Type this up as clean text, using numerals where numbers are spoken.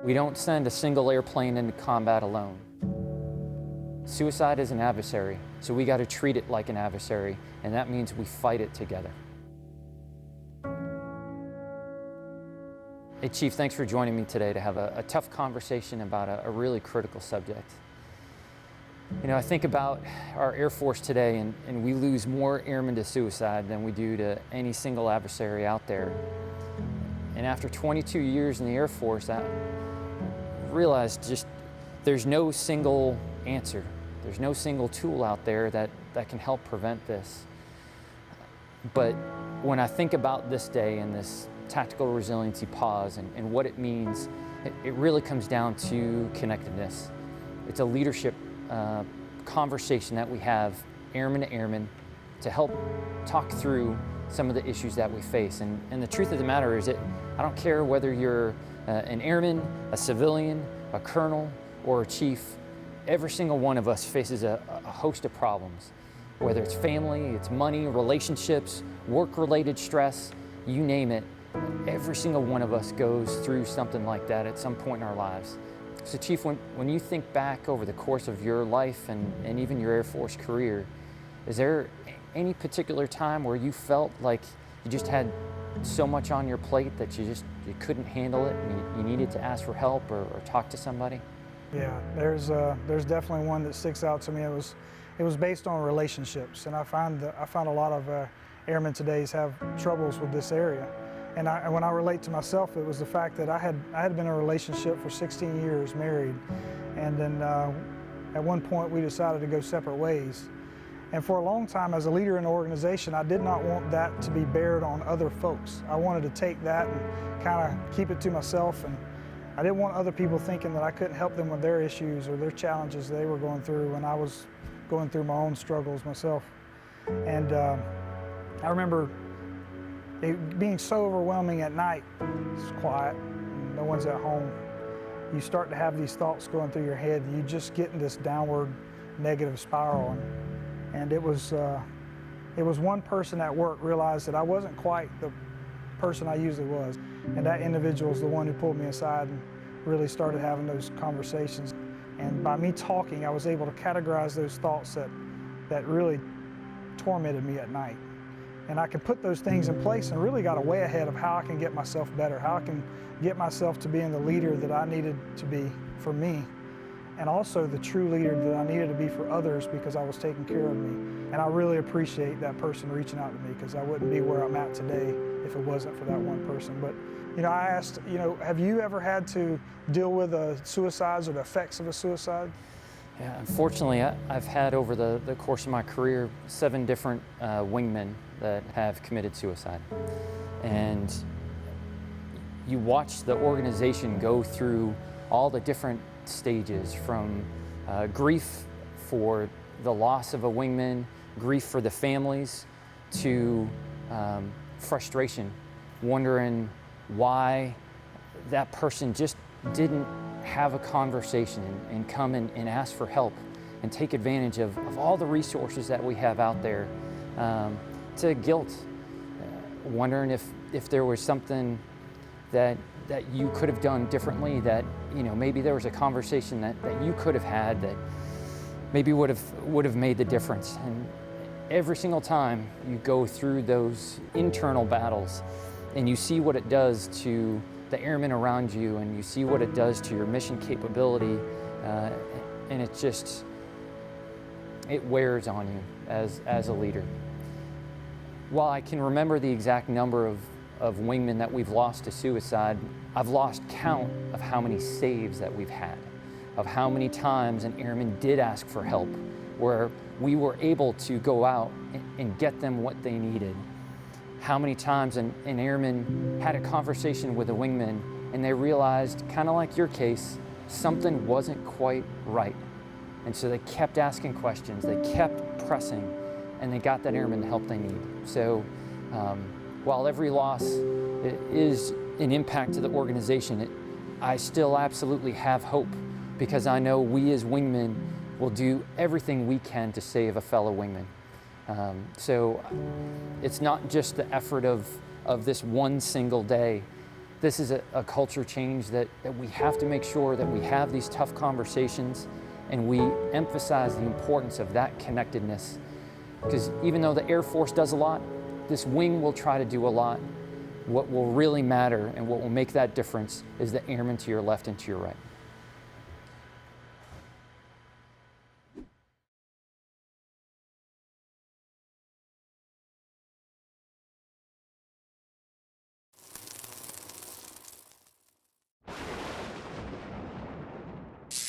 We don't send a single airplane into combat alone. Suicide is an adversary, so we got to treat it like an adversary, and that means we fight it together. Hey Chief, thanks for joining me today to have a tough conversation about a really critical subject. You know, I think about our Air Force today, and we lose more airmen to suicide than we do to any single adversary out there. And after 22 years in the Air Force, I realized just there's no single answer. There's no single tool out there that can help prevent this. But when I think about this day and this tactical resiliency pause and what it means, it really comes down to connectedness. It's a leadership conversation that we have, airman to airman, to help talk through some of the issues that we face. And the truth of the matter is that I don't care whether you're an airman, a civilian, a colonel, or a chief, every single one of us faces a host of problems. Whether it's family, it's money, relationships, work-related stress, you name it, every single one of us goes through something like that at some point in our lives. So Chief, when you think back over the course of your life and even your Air Force career, is there any particular time where you felt like you just had so much on your plate that you couldn't handle it and you needed to ask for help or talk to somebody? Yeah, there's definitely one that sticks out to me. It was based on relationships, and I found a lot of airmen today have troubles with this area. And when I relate to myself, it was the fact that I had been in a relationship for 16 years, married, and then at one point we decided to go separate ways. And for a long time, as a leader in the organization, I did not want that to be bared on other folks. I wanted to take that and kind of keep it to myself, and I didn't want other people thinking that I couldn't help them with their issues or their challenges they were going through when I was going through my own struggles myself. And I remember it being so overwhelming at night. It's quiet, no one's at home. You start to have these thoughts going through your head, and you just get in this downward negative spiral. And it was one person at work realized that I wasn't quite the person I usually was. And that individual is the one who pulled me aside and really started having those conversations. And by me talking, I was able to categorize those thoughts that really tormented me at night. And I could put those things in place and really got a way ahead of how I can get myself better, how I can get myself to being the leader that I needed to be for me, and also the true leader that I needed to be for others because I was taking care of me. And I really appreciate that person reaching out to me because I wouldn't be where I'm at today if it wasn't for that one person. But you know, I asked, have you ever had to deal with suicides or the effects of a suicide? Yeah, unfortunately, I've had over the course of my career 7 different wingmen that have committed suicide. And you watch the organization go through all the different stages from grief for the loss of a wingman, grief for the families, to frustration, wondering why that person just didn't have a conversation and come and ask for help and take advantage of all the resources that we have out there, to guilt, wondering if there was something that you could have done differently, that maybe there was a conversation that you could have had that maybe would have made the difference. And every single time you go through those internal battles and you see what it does to the airmen around you, and you see what it does to your mission capability, and it wears on you as a leader. While I can remember the exact number of wingmen that we've lost to suicide, I've lost count of how many saves that we've had, of how many times an airman did ask for help, where we were able to go out and get them what they needed. How many times an airman had a conversation with a wingman and they realized, kind of like your case, something wasn't quite right. And so they kept asking questions, they kept pressing, and they got that airman the help they need. So while every loss is an impact to the organization, I still absolutely have hope, because I know we as wingmen will do everything we can to save a fellow wingman. So it's not just the effort of this one single day, This is a culture change that we have to make sure that we have these tough conversations and we emphasize the importance of that connectedness. Because even though the Air Force does a lot, this wing will try to do a lot. What will really matter and what will make that difference is the airmen to your left and to your right.